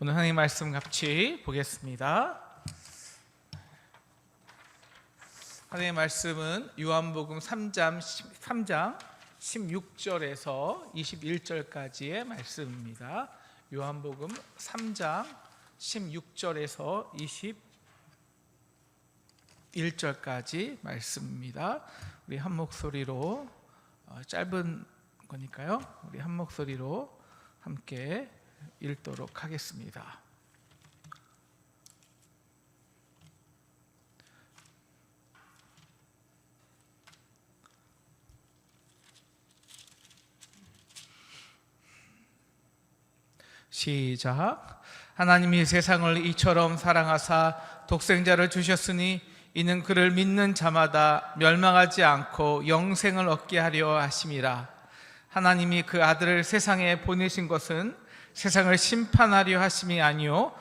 오늘 하나님 말씀 같이 보겠습니다. 하나님 말씀은 요한복음 3장 16절에서 21절까지의 말씀입니다. 요한복음 3장 16절에서 21절까지 말씀입니다. 우리 한 목소리로 짧은 거니까요. 우리 한 목소리로 함께 읽도록 하겠습니다. 시작. 하나님이 세상을 이처럼 사랑하사 독생자를 주셨으니 이는 그를 믿는 자마다 멸망하지 않고 영생을 얻게 하려 하심이라. 하나님이 그 아들을 세상에 보내신 것은 세상을 심판하려 하심이 아니요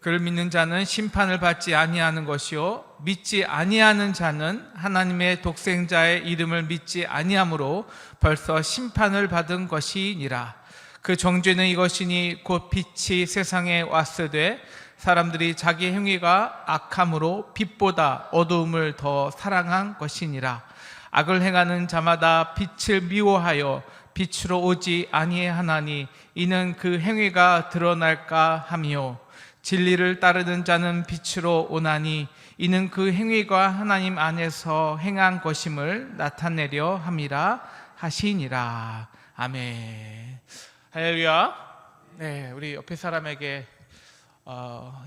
그를 믿는 자는 심판을 받지 아니하는 것이요 믿지 아니하는 자는 하나님의 독생자의 이름을 믿지 아니하므로 벌써 심판을 받은 것이니라. 그 정죄는 이것이니 곧 빛이 세상에 왔으되 사람들이 자기 행위가 악함으로 빛보다 어두움을 더 사랑한 것이니라. 악을 행하는 자마다 빛을 미워하여 빛으로 오지 아니하나니 이는 그 행위가 드러날까 하며 진리를 따르는 자는 빛으로 오나니 이는 그 행위가 하나님 안에서 행한 것임을 나타내려 함이라 하시니라. 아멘. 할렐루야. 네, 우리 옆에 사람에게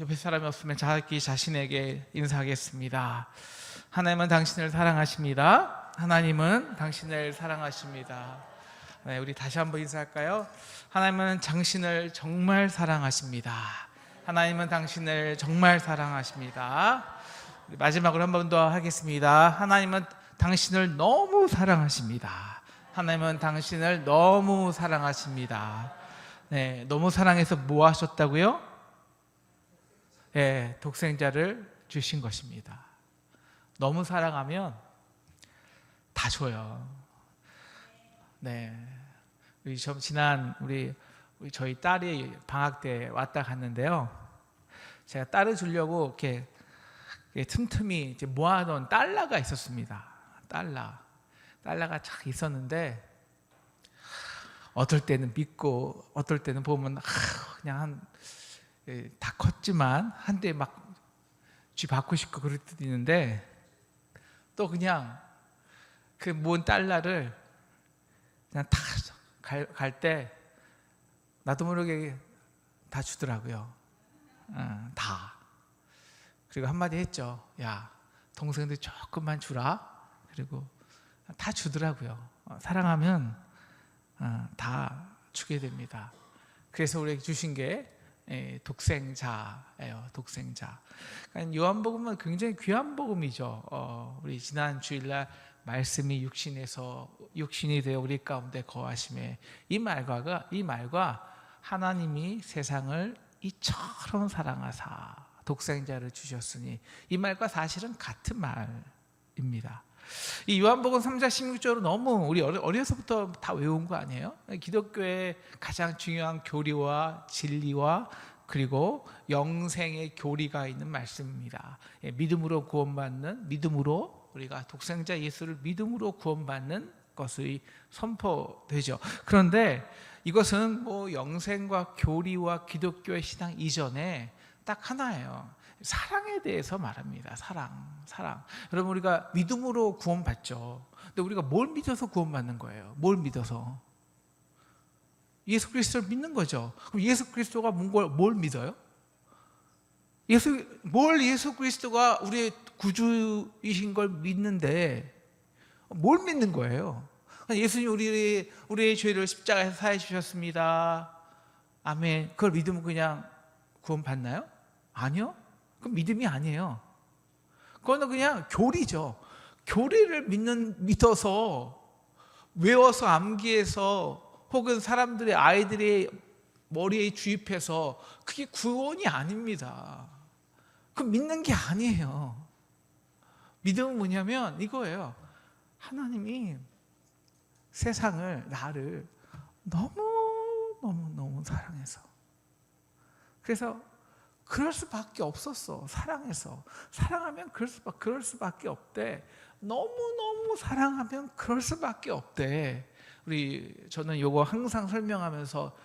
옆에 사람이 없으면 자기 자신에게 인사하겠습니다. 하나님은 당신을 사랑하십니다. 하나님은 당신을 사랑하십니다. 네, 우리 다시 한번 인사할까요? 하나님은 당신을 정말 사랑하십니다. 하나님은 당신을 정말 사랑하십니다. 마지막으로 한 번 더 하겠습니다. 하나님은 당신을 너무 사랑하십니다. 하나님은 당신을 너무 사랑하십니다. 네, 너무 사랑해서 뭐 하셨다고요? 네, 독생자를 주신 것입니다. 너무 사랑하면 다 줘요. 네, 우리 지난 저희 딸이 방학 때 왔다 갔는데요. 제가 딸을 주려고 이렇게 틈틈이 이제 모아놓은 달러가 있었습니다. 달러가 쫙 있었는데 어떨 때는 믿고 어떨 때는 보면 그냥 다 컸지만 한 대 막 쥐 받고 싶고 그럴 때도 있는데 또 그냥 그 모은 달러를 그냥 다 갈 때 나도 모르게 다 주더라고요. 다. 그리고 한마디 했죠. 야, 동생들 조금만 주라. 그리고 다 주더라고요. 사랑하면 다 주게 됩니다. 그래서 우리에게 주신 게 독생자예요. 독생자. 그러니까 요한복음은 굉장히 귀한 복음이죠. 우리 지난 주일날 말씀이 육신이 되어 우리 가운데 거하심에 이 말과 하나님이 세상을 이처럼 사랑하사 독생자를 주셨으니 이 말과 사실은 같은 말입니다. 이 요한복음 3장 16절은 너무 우리 어려서부터 다 외운 거 아니에요? 기독교의 가장 중요한 교리와 진리와 그리고 영생의 교리가 있는 말씀입니다. 믿음으로 우리가 독생자 예수를 믿음으로 구원받는 것이 선포되죠. 그런데 이것은 뭐 영생과 교리와 기독교의 신앙 이전에 딱 하나예요. 사랑에 대해서 말합니다. 사랑. 여러분, 우리가 믿음으로 구원받죠. 근데 우리가 뭘 믿어서 구원받는 거예요? 뭘 믿어서? 예수 그리스도를 믿는 거죠. 그럼 예수 그리스도가 뭘 믿어요? 예수 그리스도가 우리의 구주이신 걸 믿는데 뭘 믿는 거예요? 예수님 우리의 죄를 십자가에서 사해 주셨습니다. 아멘. 그걸 믿으면 그냥 구원받나요? 아니요. 그건 믿음이 아니에요. 그거는 그냥 교리죠. 교리를 믿어서 외워서 암기해서 혹은 사람들의 아이들의 머리에 주입해서 그게 구원이 아닙니다. 그건 믿는 게 아니에요. 믿음은 뭐냐면 이거예요. 하나님이 세상을 나를 너무 사랑해서. 그래서 그럴 수밖에 없었어. 사랑하면 그럴 수밖에 없대. 너무 사랑하면 그럴 수밖에 없대. 저는 요거 항상 설명하면서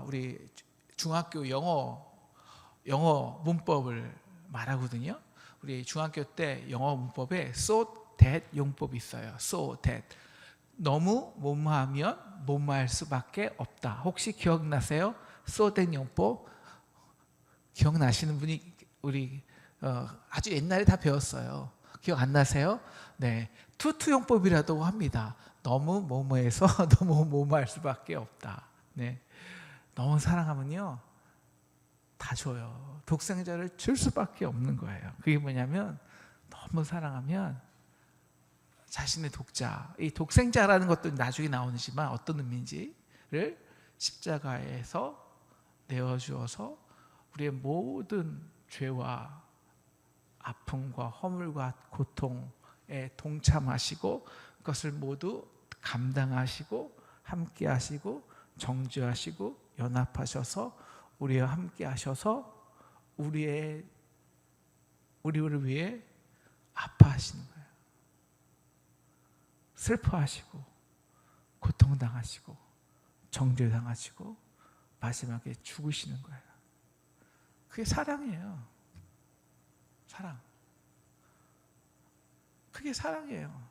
우리 중학교 영어 문법을 말하거든요. 우리 중학교 때 영어 문법에 so that 용법이 있어요. so that 너무 뭐뭐하면 뭐뭐할 수밖에 없다. 혹시 기억나세요? so that 용법 기억나시는 분이 우리 아주 옛날에 다 배웠어요. 기억 안 나세요? 네, 투투 용법이라고 합니다. 너무 뭐뭐해서 너무 뭐뭐할 수밖에 없다. 네, 너무 사랑하면요 다 줘요. 독생자를 줄 수밖에 없는 거예요. 그게 뭐냐면 너무 사랑하면 자신의 독자, 이 독생자라는 것도 나중에 나오지만 어떤 의미인지를 십자가에서 내어주어서 우리의 모든 죄와 아픔과 허물과 고통에 동참하시고 그것을 모두 감당하시고 함께하시고 정죄하시고 연합하셔서 우리와 함께하셔서 우리를 위해 아파하시는 거예요. 슬퍼하시고 고통당하시고 정죄당하시고 마지막에 죽으시는 거예요. 그게 사랑이에요. 사랑. 그게 사랑이에요.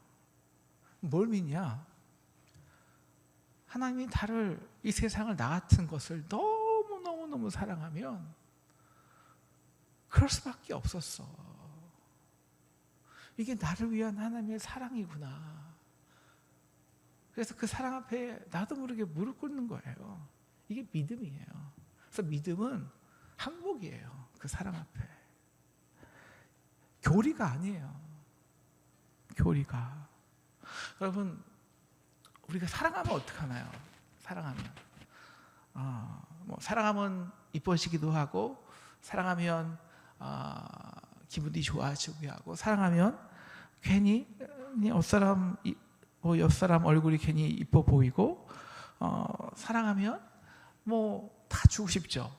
뭘 믿냐? 하나님이 이 세상을 나 같은 것을 너무 사랑하면 그럴 수밖에 없었어. 이게 나를 위한 하나님의 사랑이구나. 그래서 그 사랑 앞에 나도 모르게 무릎 꿇는 거예요. 이게 믿음이에요. 그래서 믿음은 항복이에요. 그 사랑 앞에. 교리가 아니에요. 교리가. 여러분, 우리가 사랑하면 어떡하나요? 사랑하면 이뻐지기도 하고, 사랑하면 기분이 좋아지기도 하고, 사랑하면 괜히 옆사람 얼굴이 괜히 이뻐 보이고, 사랑하면 다 주고 싶죠.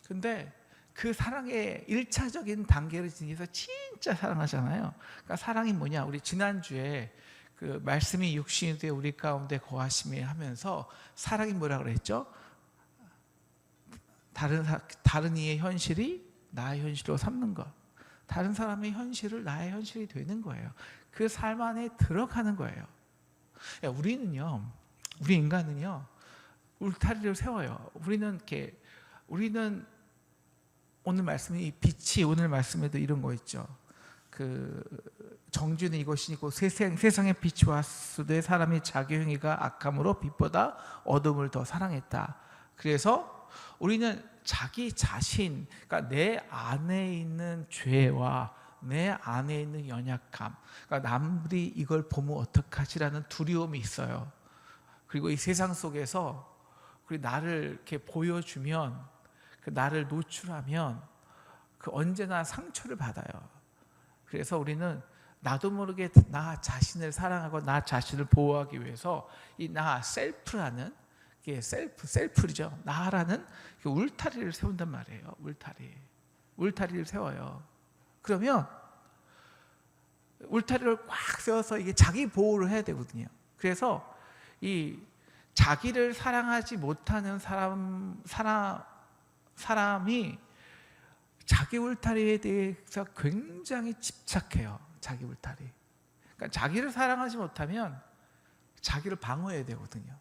근데 그 사랑의 1차적인 단계를 지나서 진짜 사랑하잖아요. 그러니까 사랑이 뭐냐? 우리 지난주에 그 말씀이 육신이 되어 우리 가운데 거하심에 하면서 사랑이 뭐라 그랬죠? 다른 이의 현실이 나의 현실로 삼는 것. 다른 사람의 현실을 나의 현실이 되는 거예요. 그 삶 안에 들어가는 거예요. 우리 인간은요 울타리를 세워요. 우리는 오늘 말씀이 빛이 오늘 말씀에도 이런 거 있죠. 그 정죄는 이것이고 세상의 빛이 왔으되 사람이 자기 행위가 악함으로 빛보다 어둠을 더 사랑했다. 그래서 우리는 자기 자신, 그러니까 내 안에 있는 죄와 내 안에 있는 연약함, 그러니까 남들이 이걸 보면 어떡하지라는 두려움이 있어요. 그리고 이 세상 속에서 나를 이렇게 보여주면, 나를 노출하면 언제나 상처를 받아요. 그래서 우리는 나도 모르게 나 자신을 사랑하고 나 자신을 보호하기 위해서 이 나 셀프라는 게 셀프죠. 나라는 울타리를 세운단 말이에요. 울타리를 세워요. 그러면 울타리를 꽉 세워서 이게 자기 보호를 해야 되거든요. 그래서 이 자기를 사랑하지 못하는 사람이 자기 울타리에 대해서 굉장히 집착해요. 자기 울타리. 그러니까 자기를 사랑하지 못하면 자기를 방어해야 되거든요.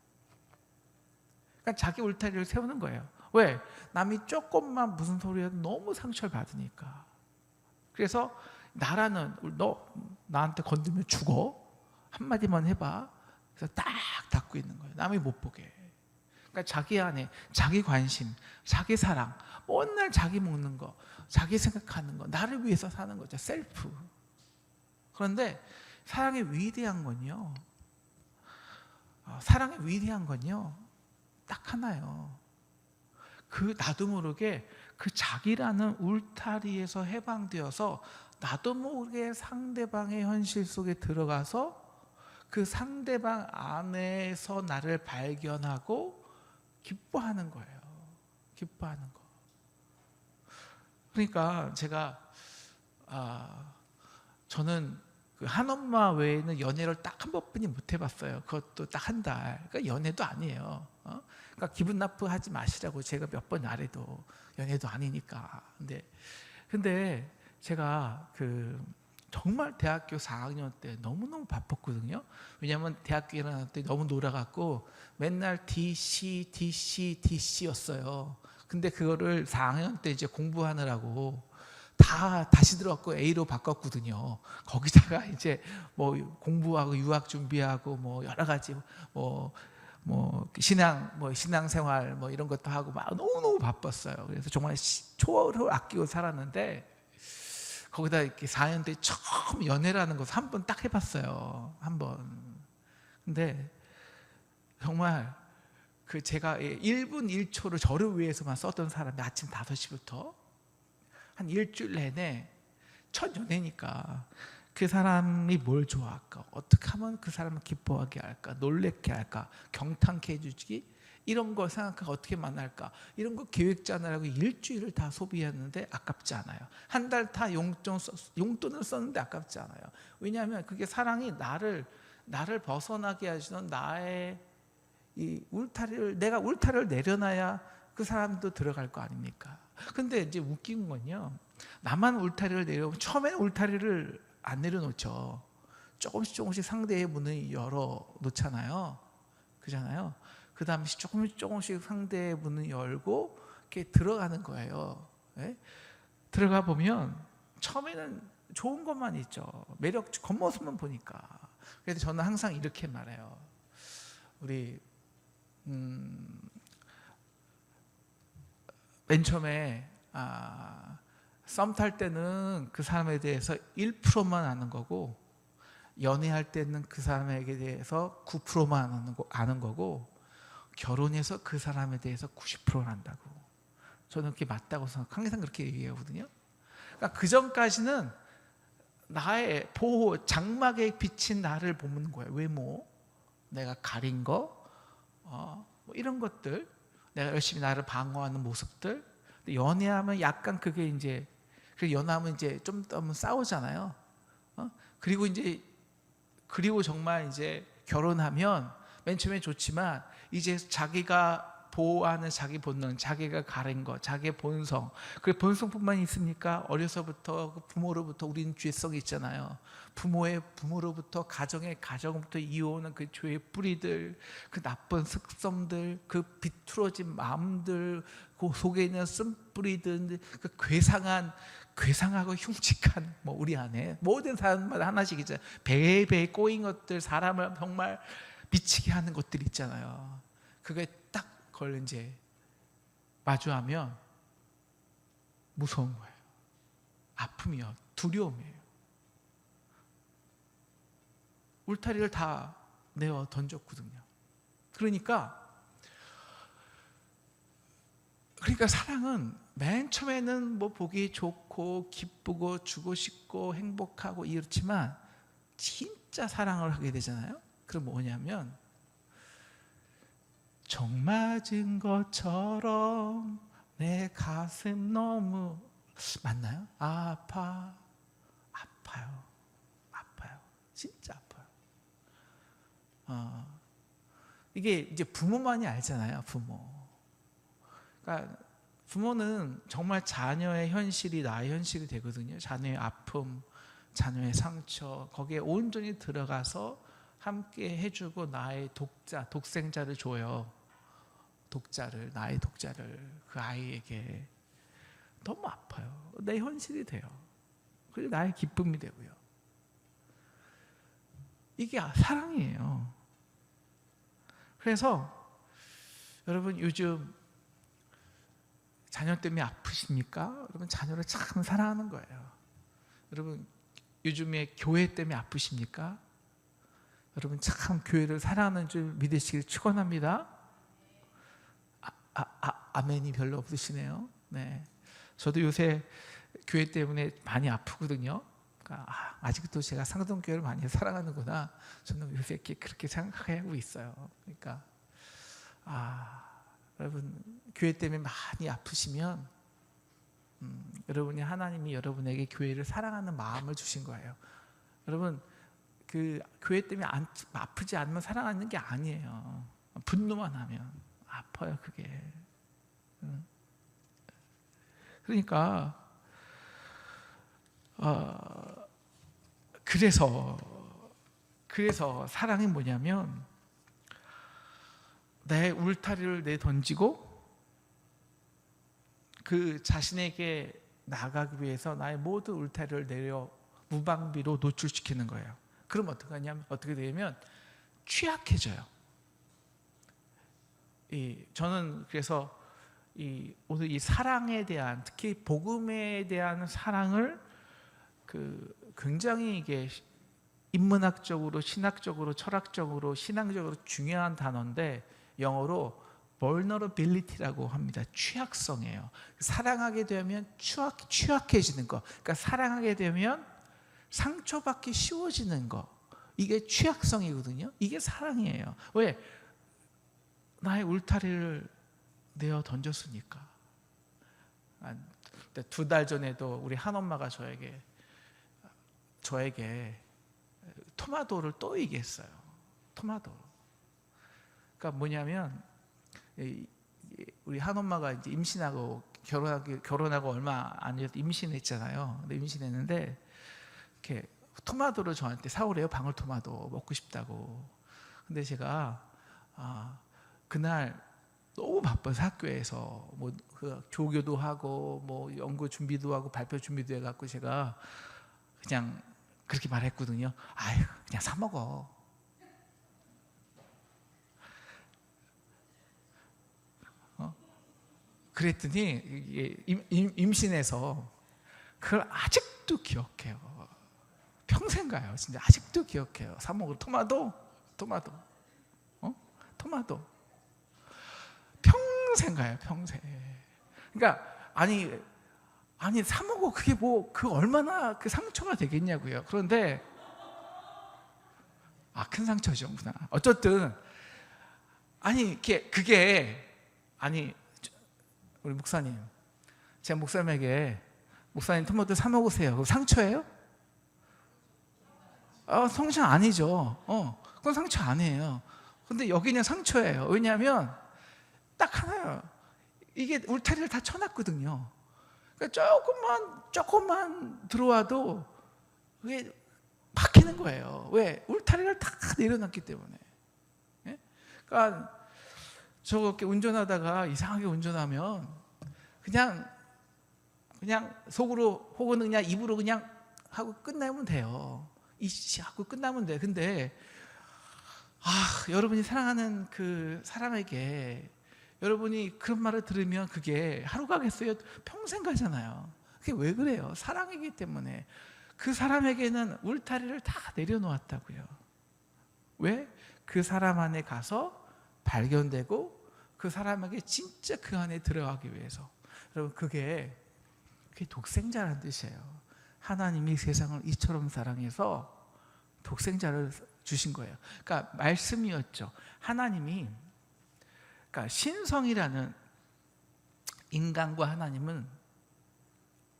그러니까 자기 울타리를 세우는 거예요. 왜? 남이 조금만 무슨 소리라도 너무 상처를 받으니까. 그래서 너 나한테 건들면 죽어. 한마디만 해봐. 그래서 딱 닫고 있는 거예요. 남이 못 보게. 그러니까 자기 안에 자기 관심, 자기 사랑, 맨날 자기 먹는 거, 자기 생각하는 거, 나를 위해서 사는 거죠. 셀프. 그런데 사랑의 위대한 건요. 딱 하나요. 나도 모르게 그 자기라는 울타리에서 해방되어서 나도 모르게 상대방의 현실 속에 들어가서 그 상대방 안에서 나를 발견하고 기뻐하는 거예요. 기뻐하는 거. 그러니까 제가 저는 그 한엄마 외에는 연애를 딱 한 번뿐이 못 해봤어요. 그것도 딱 한 달. 그러니까 연애도 아니에요. 그러니까 기분 나쁘하지 마시라고 제가 몇 번 말해도 연애도 아니니까. 근데 제가 정말 대학교 4학년 때 너무너무 바빴거든요. 왜냐하면 대학교 1학년 때 너무 놀아갖고 맨날 DC였어요. 근데 그거를 4학년 때 이제 공부하느라고 다시 들어갔고 A로 바꿨거든요. 거기다가 이제 뭐 공부하고 유학 준비하고 뭐 여러 가지 뭐 신앙생활 뭐 이런 것도 하고 막 너무너무 바빴어요. 그래서 정말 초를 아끼고 살았는데 거기다 이렇게 4년 때 처음 연애라는 것을 한 번 딱 해봤어요. 한 번. 근데 정말 제가 1분 1초를 저를 위해서만 썼던 사람이 아침 5시부터 한 일주일 내내 첫 연애니까 그 사람이 뭘 좋아할까? 어떻게 하면 그 사람을 기뻐하게 할까? 놀랍게 할까? 경탄케 해주기? 이런 거 생각하고 어떻게 만날까? 이런 거 계획 짜느라고 일주일을 다 소비했는데 아깝지 않아요. 한 달 다 용돈을 썼는데 아깝지 않아요. 왜냐하면 그게 사랑이 나를 벗어나게 해주는 나의 이 울타리를, 내가 울타리를 내려놔야 그 사람도 들어갈 거 아닙니까? 근데 이제 웃긴 건요, 나만 울타리를 내려오면 처음에는 울타리를 안 내려놓죠. 조금씩 상대의 문을 열어 놓잖아요. 그잖아요. 그 다음에 조금씩 상대의 문을 열고 이렇게 들어가는 거예요. 네? 들어가 보면 처음에는 좋은 것만 있죠. 매력 겉모습만 보니까. 그래서 저는 항상 이렇게 말해요. 우리 맨 처음에 썸 탈 때는 그 사람에 대해서 1%만 아는 거고, 연애할 때는 그 사람에게 대해서 9%만 아는 거고, 결혼해서 그 사람에 대해서 90%를 안다고. 저는 그게 맞다고 항상 그렇게 얘기하거든요. 그러니까 그 전까지는 나의 보호 장막에 비친 나를 보는 거예요. 외모, 내가 가린 거, 뭐 이런 것들, 내가 열심히 나를 방어하는 모습들. 연애하면 약간 그게 이제, 연애하면 이제 좀 더 싸우잖아요. 그리고 정말 이제 결혼하면 맨 처음에 좋지만 이제 자기가 보호하는 자기 본능, 자기가 가린 것, 자기의 본성. 그 본성뿐만 있습니까? 어려서부터 부모로부터 우리는 죄성이 있잖아요. 부모로부터 가정부터 이어오는 그 죄의 뿌리들, 그 나쁜 습성들, 그 비뚤어진 마음들, 그 속에 있는 쓴뿌리들, 그 괴상하고 흉측한 우리 안에 모든 사람마다 하나씩 있잖아요. 배에 꼬인 것들, 사람을 정말 미치게 하는 것들 있잖아요. 그게 딱 그걸 이제 마주하면 무서운 거예요. 아픔이요, 두려움이에요. 울타리를 다 내어 던졌거든요. 그러니까 사랑은 맨 처음에는 뭐 보기 좋고 기쁘고 주고 싶고 행복하고 이렇지만 진짜 사랑을 하게 되잖아요. 그럼 뭐냐면 정 맞은 것처럼 내 가슴 너무 맞나요? 아파요. 진짜 아파요. 이게 이제 부모만이 알잖아요. 그러니까 부모는 정말 자녀의 현실이 나의 현실이 되거든요. 자녀의 아픔, 자녀의 상처, 거기에 온전히 들어가서 함께 해주고 나의 독생자를 줘요. 나의 독자를 그 아이에게. 너무 아파요. 내 현실이 돼요. 그리고 나의 기쁨이 되고요. 이게 사랑이에요. 그래서 여러분 요즘 자녀 때문에 아프십니까? 여러분 자녀를 참 사랑하는 거예요. 여러분 요즘에 교회 때문에 아프십니까? 여러분 참 교회를 사랑하는 줄 믿으시길 축원합니다. 아멘이 별로 없으시네요. 네, 저도 요새 교회 때문에 많이 아프거든요. 그러니까 아직도 제가 상동교회를 많이 사랑하는구나. 저는 요새 그렇게 생각하고 있어요. 그러니까 여러분 교회 때문에 많이 아프시면 여러분이 하나님이 여러분에게 교회를 사랑하는 마음을 주신 거예요. 여러분 그 교회 때문에 아프지 않으면 사랑하는 게 아니에요. 분노만 하면 아파요 그게. 그러니까 그래서 사랑이 뭐냐면 내 울타리를 내던지고 그 자신에게 나아가기 위해서 나의 모든 울타리를 내려 무방비로 노출시키는 거예요. 그럼 어떻게 되냐면 취약해져요. 저는 그래서 오늘 이 사랑에 대한, 특히 복음에 대한 사랑을 굉장히 이게 인문학적으로, 신학적으로, 철학적으로, 신앙적으로 중요한 단어인데 영어로 vulnerability라고 합니다. 취약성이에요. 사랑하게 되면 취약해지는 거. 그러니까 사랑하게 되면 상처받기 쉬워지는 거. 이게 취약성이거든요. 이게 사랑이에요. 왜? 나의 울타리를 내어 던졌으니까. 2달 전에도 우리 한엄마가 저에게 토마토를 또 얘기했어요. 토마토. 그러니까 뭐냐면 우리 한엄마가 이제 임신하고 결혼하고 얼마 안 돼서 임신했잖아요. 근데 임신했는데 이렇게 토마토를 저한테 사오래요. 방울토마토 먹고 싶다고. 근데 제가 그날 너무 바빠서 학교에서 조교도 하고 연구 준비도 하고 발표 준비도 해갖고 제가 그냥 그렇게 말했거든요. 아유 그냥 사 먹어. 그랬더니 임신해서 그걸 아직도 기억해요. 평생 가요. 진짜 아직도 기억해요. 사 먹을 토마토. 평생 가요. 평생. 그러니까 아니 사 먹어. 그게 그 얼마나 그 상처가 되겠냐고요. 그런데 큰 상처죠. 어쨌든 그게 우리 목사님, 제가 목사님에게 목사님 토마토 사 먹으세요. 그거 상처예요? 상처 아니죠. 그건 상처 아니에요. 근데 여기는 상처예요. 왜냐하면 딱 하나요. 이게 울타리를 다 쳐놨거든요. 그러니까 조금만 들어와도 그게 박히는 거예요. 왜? 울타리를 다 내려놨기 때문에. 그러니까 저렇게 운전하다가 이상하게 운전하면 그냥 속으로 혹은 그냥 입으로 그냥 하고 끝내면 돼요. 하고 끝나면 돼. 근데 여러분이 사랑하는 그 사람에게 여러분이 그런 말을 들으면 그게 하루 가겠어요? 평생 가잖아요. 그게 왜 그래요? 사랑이기 때문에. 그 사람에게는 울타리를 다 내려놓았다고요. 왜? 그 사람 안에 가서 발견되고 그 사람에게 진짜 그 안에 들어가기 위해서. 여러분 그게 독생자라는 뜻이에요. 하나님이 세상을 이처럼 사랑해서 독생자를 주신 거예요. 그러니까 말씀이었죠. 하나님이, 그러니까 신성이라는 인간과 하나님은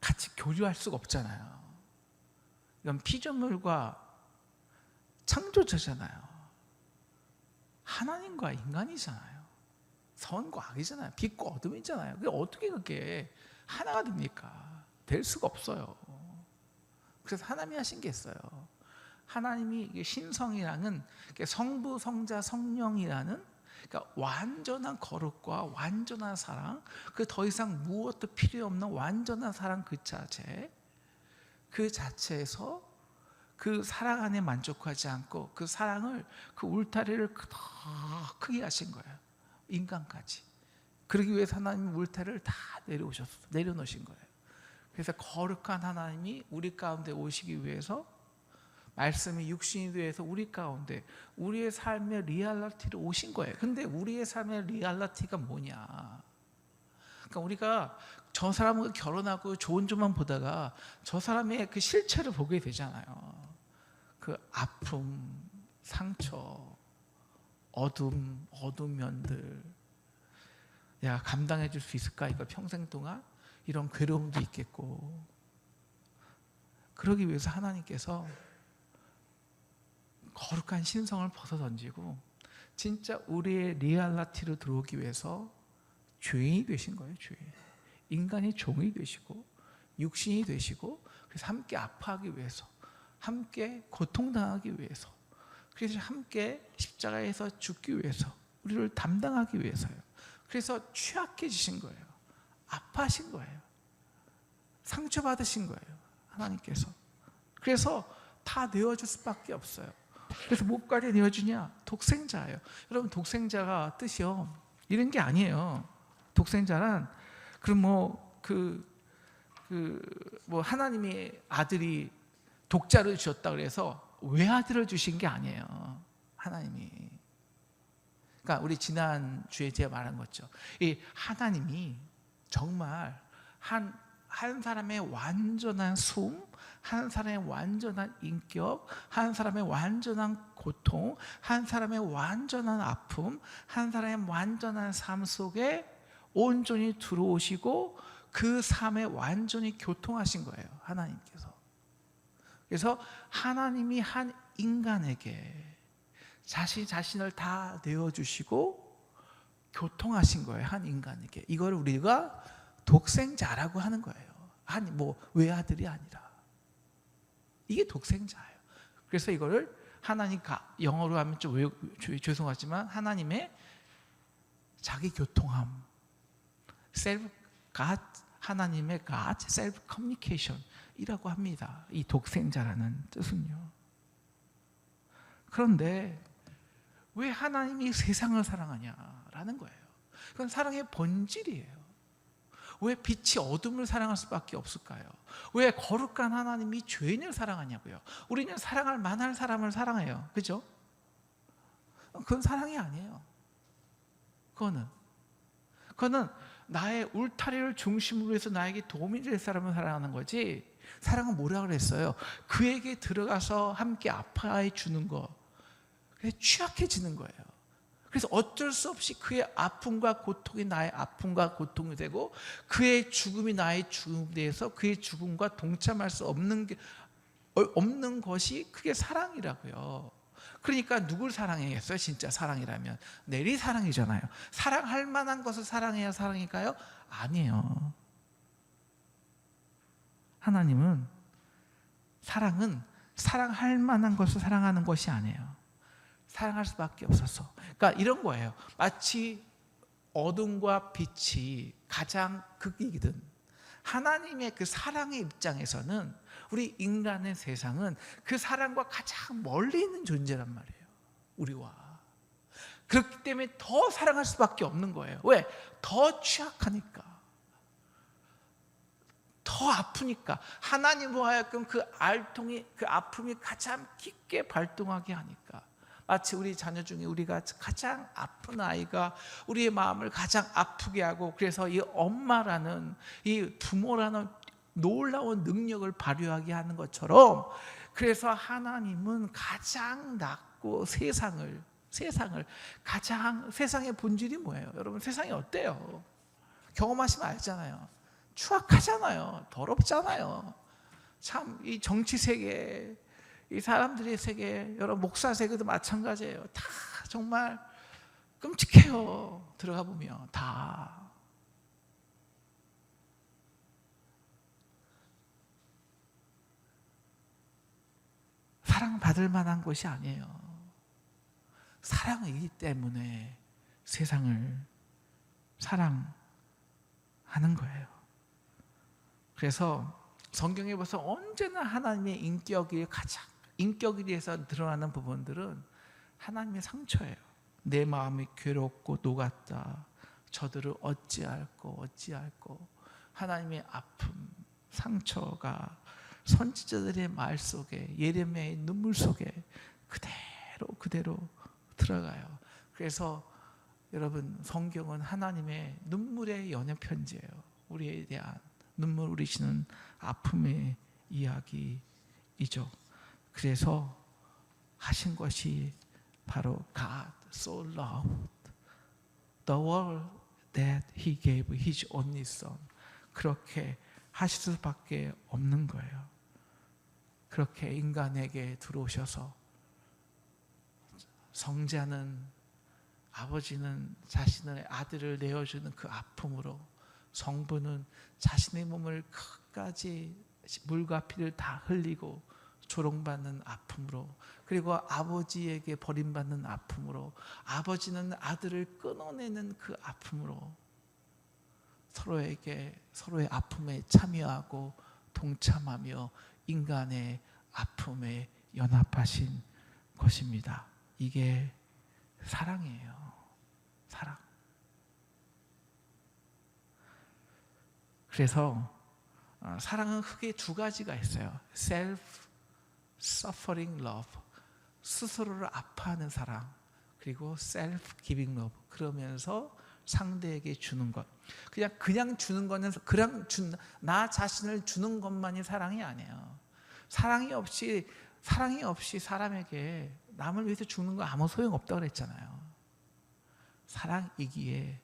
같이 교류할 수가 없잖아요. 이건 피조물과 창조자잖아요. 하나님과 인간이잖아요. 선과 악이잖아요. 빛과 어둠이잖아요. 그게 어떻게 그게 하나가 됩니까? 될 수가 없어요. 그래서 하나님이 하신 게 있어요. 하나님이 신성이라는 성부, 성자, 성령이라는 그러니까 완전한 거룩과 완전한 사랑, 그 더 이상 무엇도 필요 없는 완전한 사랑 그 자체에서 그 사랑 안에 만족하지 않고 그 사랑을, 그 울타리를 더 크게 하신 거예요. 인간까지. 그러기 위해서 하나님이 울타리를 다 내려놓으신 거예요. 그래서 거룩한 하나님이 우리 가운데 오시기 위해서 말씀이 육신이 되어서 우리 가운데 우리의 삶의 리얼리티로 오신 거예요. 근데 우리의 삶의 리얼리티가 뭐냐? 그러니까 우리가 저 사람과 결혼하고 좋은 점만 보다가 저 사람의 그 실체를 보게 되잖아요. 그 아픔, 상처, 어두운 면들. 내가 감당해 줄 수 있을까? 이거 평생 동안 이런 괴로움도 있겠고. 그러기 위해서 하나님께서 거룩한 신성을 벗어던지고 진짜 우리의 리얼리티로 들어오기 위해서 죄인이 되신 거예요. 죄인. 인간이 종이 되시고 육신이 되시고, 그래서 함께 아파하기 위해서, 함께 고통당하기 위해서, 그래서 함께 십자가에서 죽기 위해서, 우리를 담당하기 위해서요. 그래서 취약해지신 거예요. 아파하신 거예요. 상처받으신 거예요, 하나님께서. 그래서 다 내어줄 수밖에 없어요. 그래서 뭐까지 내어주냐? 독생자예요. 여러분, 독생자가 뜻이요, 이런 게 아니에요. 독생자란 그럼 하나님의 아들이 독자를 주셨다 그래서 외아들을 주신 게 아니에요, 하나님이. 그러니까 우리 지난 주에 제가 말한 거죠. 이 하나님이 정말 한 사람의 완전한 숨, 한 사람의 완전한 인격, 한 사람의 완전한 고통, 한 사람의 완전한 아픔, 한 사람의 완전한 삶 속에 온전히 들어오시고 그 삶에 완전히 교통하신 거예요, 하나님께서. 그래서 하나님이 한 인간에게 자신을 다 내어주시고 교통하신 거예요, 한 인간에게. 이걸 우리가 독생자라고 하는 거예요. 외아들이 아니라. 이게 독생자예요. 그래서 이거를 하나님, 영어로 하면 좀 죄송하지만 하나님의 자기 교통함, 셀프 갓, 하나님의 갓 셀프 커뮤니케이션이라고 합니다. 이 독생자라는 뜻은요. 그런데 왜 하나님이 세상을 사랑하냐라는 거예요. 그건 사랑의 본질이에요. 왜 빛이 어둠을 사랑할 수밖에 없을까요? 왜 거룩한 하나님이 죄인을 사랑하냐고요? 우리는 사랑할 만한 사람을 사랑해요, 그죠? 그건 사랑이 아니에요. 그거는 나의 울타리를 중심으로 해서 나에게 도움이 될 사람을 사랑하는 거지. 사랑은 뭐라 그랬어요? 그에게 들어가서 함께 아파해 주는 거. 그래서 취약해지는 거예요. 그래서 어쩔 수 없이 그의 아픔과 고통이 나의 아픔과 고통이 되고, 그의 죽음이 나의 죽음에 대해서 그의 죽음과 동참할 수 없는 것이 그게 사랑이라고요. 그러니까 누굴 사랑해야겠어요? 진짜 사랑이라면 내리 사랑이잖아요. 사랑할 만한 것을 사랑해야 사랑일까요? 아니에요. 하나님은 사랑은 사랑할 만한 것을 사랑하는 것이 아니에요. 사랑할 수밖에 없어서. 그러니까 이런 거예요. 마치 어둠과 빛이 가장 극이거든. 하나님의 그 사랑의 입장에서는 우리 인간의 세상은 그 사랑과 가장 멀리 있는 존재란 말이에요, 우리와. 그렇기 때문에 더 사랑할 수밖에 없는 거예요. 왜? 더 취약하니까, 더 아프니까. 하나님으로 하여금 그 아픔이 가장 깊게 발동하게 하니까. 마치 우리 자녀 중에 우리가 가장 아픈 아이가 우리의 마음을 가장 아프게 하고, 그래서 이 엄마라는, 이 부모라는 놀라운 능력을 발휘하게 하는 것처럼, 그래서 하나님은 가장 낮고 세상의 본질이 뭐예요? 여러분, 세상이 어때요? 경험하시면 알잖아요. 추악하잖아요. 더럽잖아요. 참, 이 정치 세계, 이 사람들의 세계, 여러분 목사 세계도 마찬가지예요. 다 정말 끔찍해요. 들어가 보면 다. 사랑받을 만한 것이 아니에요. 사랑이기 때문에 세상을 사랑하는 거예요. 그래서 성경에 보서 언제나 하나님의 인격에 대해서 드러나는 부분들은 하나님의 상처예요. 내 마음이 괴롭고 녹았다. 저들을 어찌할꼬. 하나님의 아픔, 상처가 선지자들의 말 속에, 예레미야의 눈물 속에 그대로 들어가요. 그래서 여러분, 성경은 하나님의 눈물의 연애 편지예요. 우리에 대한 눈물 흘리시는 아픔의 이야기이죠. 그래서 하신 것이 바로 God so loved the world that He gave His only Son. 그렇게 하실 수밖에 없는 거예요. 그렇게 인간에게 들어오셔서 성자는, 아버지는 자신의 아들을 내어주는 그 아픔으로, 성부는 자신의 몸을 끝까지 물과 피를 다 흘리고 조롱받는 아픔으로, 그리고 아버지에게 버림받는 아픔으로, 아버지는 아들을 끊어내는 그 아픔으로 서로의 아픔에 참여하고 동참하며 인간의 아픔에 연합하신 것입니다. 이게 사랑이에요. 사랑. 그래서 사랑은 크게 두 가지가 있어요. self-suffering love, 스스로를 아파하는 사랑, 그리고 self-giving love, 그러면서 상대에게 주는 것. 그냥 주는 거는, 나 자신을 주는 것만이 사랑이 아니에요. 사랑이 없이 사람에게 남을 위해서 죽는 거 아무 소용없다고 그랬잖아요. 사랑이기에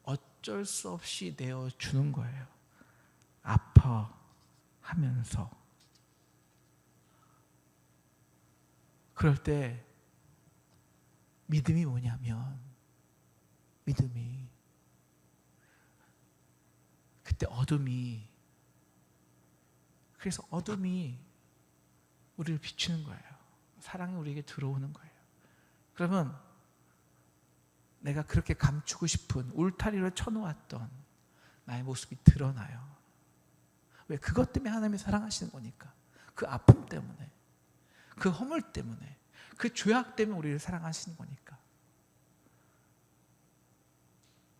어쩔 수 없이 내어주는 거예요. 아파하면서. 그럴 때 믿음이 뭐냐면, 믿음이 그때 그래서 어둠이 우리를 비추는 거예요. 사랑이 우리에게 들어오는 거예요. 그러면 내가 그렇게 감추고 싶은, 울타리로 쳐놓았던 나의 모습이 드러나요. 왜? 그것 때문에 하나님이 사랑하시는 거니까. 그 아픔 때문에, 그 허물 때문에, 그 죄악 때문에 우리를 사랑하시는 거니까.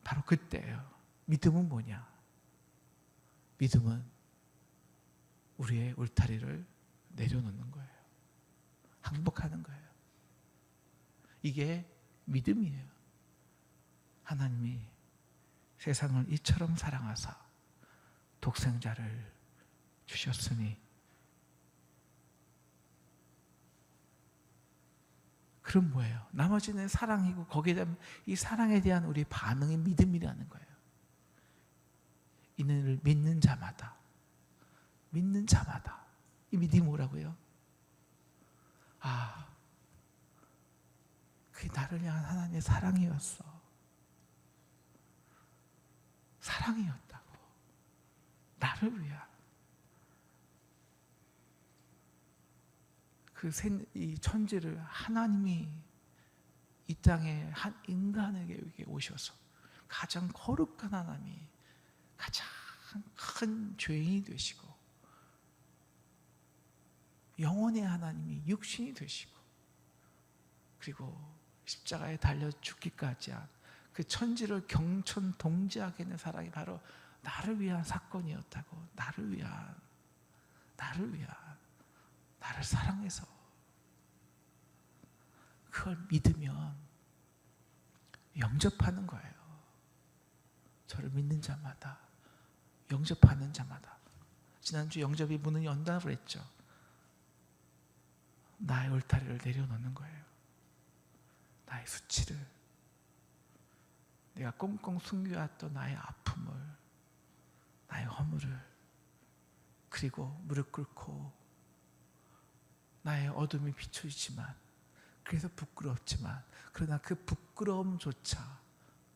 바로 그때예요. 믿음은 뭐냐? 믿음은 우리의 울타리를 내려놓는 거예요. 항복하는 거예요. 이게 믿음이에요. 하나님이 세상을 이처럼 사랑하사 독생자를 주셨으니, 그럼 뭐예요? 나머지는 사랑이고, 거기에 대한 이 사랑에 대한 우리 반응이 믿음이라는 거예요. 이는 믿는 자마다 이 믿음이 뭐라고요? 그게 나를 향한 하나님의 사랑이었어. 사랑이었다고. 나를 위한. 이 천지를 하나님이 이 땅에 한 인간에게 오셔서, 가장 거룩한 하나님이 가장 큰 죄인이 되시고, 영원의 하나님이 육신이 되시고, 그리고 십자가에 달려 죽기까지 한 그 천지를 경천동지하게 하는 사랑이 바로 나를 위한 사건이었다고. 나를 사랑해서. 그걸 믿으면 영접하는 거예요. 저를 믿는 자마다, 영접하는 자마다. 지난주 영접이 문을 연다고 그랬죠. 나의 울타리를 내려놓는 거예요. 나의 수치를, 내가 꽁꽁 숨겨왔던 나의 아픔을, 나의 허물을, 그리고 무릎 꿇고 나의 어둠이 비춰지지만, 그래서 부끄럽지만, 그러나 그 부끄러움조차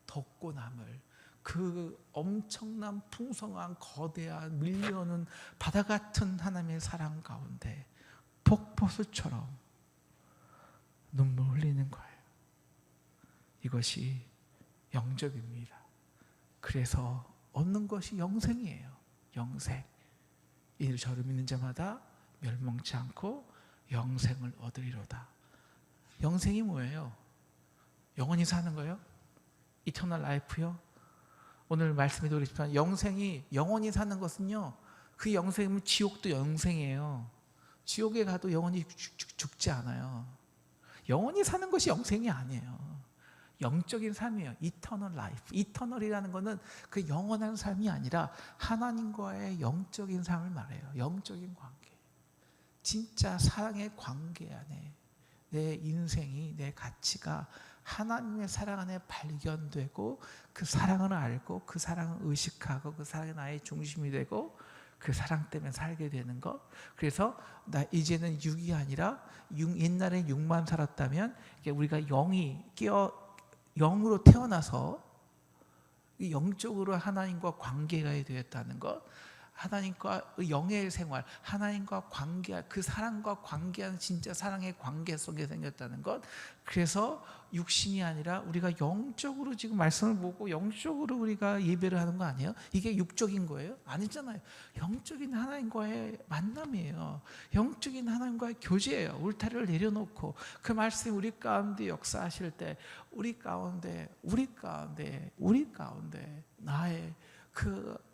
덮고 남을 그 엄청난 풍성한 거대한 밀려오는 바다 같은 하나님의 사랑 가운데 폭포수처럼 눈물 흘리는 거예요. 이것이 영접입니다. 그래서 얻는 것이 영생이에요. 영생. 이를 저를 믿는 자마다 멸망치 않고 영생을 얻으리로다. 영생이 뭐예요? 영원히 사는 거예요? 이터널 라이프요? 오늘 말씀에도 그렇지만 영생이, 영원히 사는 것은요, 그 영생이면 지옥도 영생이에요. 지옥에 가도 영원히 죽지 않아요. 영원히 사는 것이 영생이 아니에요. 영적인 삶이에요. 이터널 라이프. 이터널이라는 것은 그 영원한 삶이 아니라 하나님과의 영적인 삶을 말해요. 영적인 관계. 진짜 사랑의 관계 안에 내 인생이, 내 가치가 하나님의 사랑 안에 발견되고 그 사랑을 알고 그 사랑을 의식하고 그 사랑이 나의 중심이 되고 그 사랑 때문에 살게 되는 것. 그래서 나 이제는 육이 아니라 옛날에 육만 살았다면 우리가 영으로 태어나서 영적으로 하나님과 관계가 되었다는 것, 하나님과 영의 생활, 하나님과 관계, 그 사랑과 관계하는 진짜 사랑의 관계 속에 생겼다는 것. 그래서 육신이 아니라 우리가 영적으로 지금 말씀을 보고 영적으로 우리가 예배를 하는 거 아니에요? 이게 육적인 거예요? 아니잖아요. 영적인 하나님과의 만남이에요. 영적인 하나님과의 교제예요. 울타리를 내려놓고 그 말씀이 우리 가운데 역사하실 때 우리 가운데 나의 그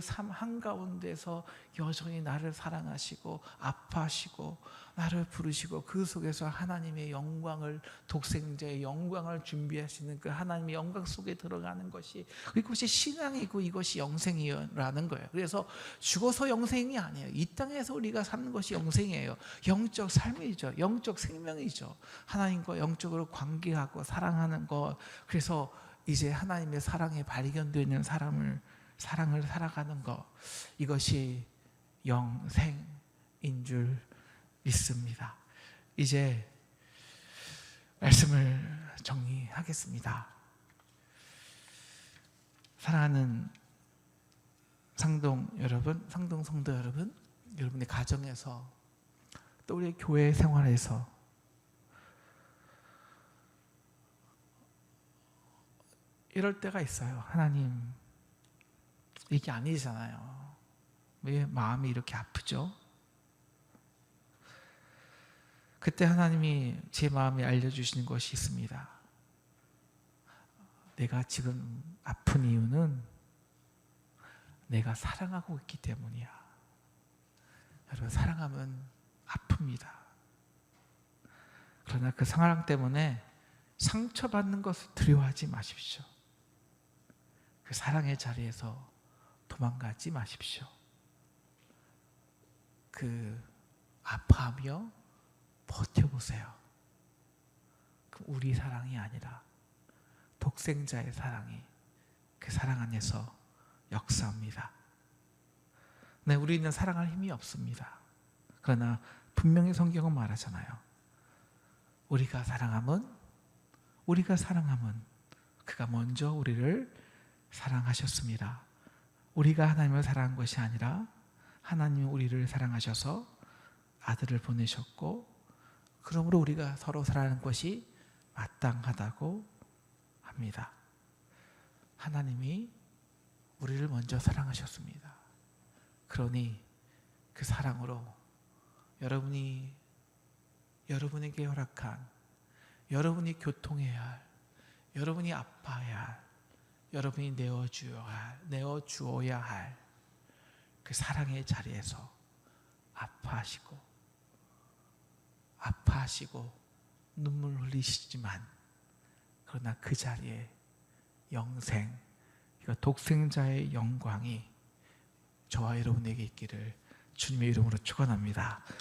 삶 한가운데서 여전히 나를 사랑하시고 아파하시고 나를 부르시고 그 속에서 하나님의 영광을, 독생자의 영광을 준비하시는 그 하나님의 영광 속에 들어가는 것이, 이것이 신앙이고 이것이 영생이라는 거예요. 그래서 죽어서 영생이 아니에요. 이 땅에서 우리가 사는 것이 영생이에요. 영적 삶이죠. 영적 생명이죠. 하나님과 영적으로 관계하고 사랑하는 것. 그래서 이제 하나님의 사랑에 발견되는 사랑을 살아가는 것, 이것이 영생인 줄 믿습니다. 이제 말씀을 정리하겠습니다. 사랑하는 상동 여러분, 상동 성도 여러분, 여러분의 가정에서 또 우리 교회 생활에서 이럴 때가 있어요. 하나님, 이게 아니잖아요. 왜 마음이 이렇게 아프죠? 그때 하나님이 제 마음에 알려주시는 것이 있습니다. 내가 지금 아픈 이유는 내가 사랑하고 있기 때문이야. 여러분, 사랑하면 아픕니다. 그러나 그 사랑 때문에 상처받는 것을 두려워하지 마십시오. 그 사랑의 자리에서 도망가지 마십시오. 아파하며 버텨보세요. 우리 사랑이 아니라 독생자의 사랑이 그 사랑 안에서 역사합니다. 네, 우리는 사랑할 힘이 없습니다. 그러나 분명히 성경은 말하잖아요. 우리가 사랑함은 그가 먼저 우리를 사랑하셨습니다. 우리가 하나님을 사랑한 것이 아니라 하나님이 우리를 사랑하셔서 아들을 보내셨고, 그러므로 우리가 서로 사랑하는 것이 마땅하다고 합니다. 하나님이 우리를 먼저 사랑하셨습니다. 그러니 그 사랑으로 여러분에게 허락한, 여러분이 교통해야 할, 여러분이 아파해야 할, 여러분이 내어주어야 할 그 사랑의 자리에서 아파하시고 눈물 흘리시지만, 그러나 그 자리에 영생, 독생자의 영광이 저와 여러분에게 있기를 주님의 이름으로 축원합니다.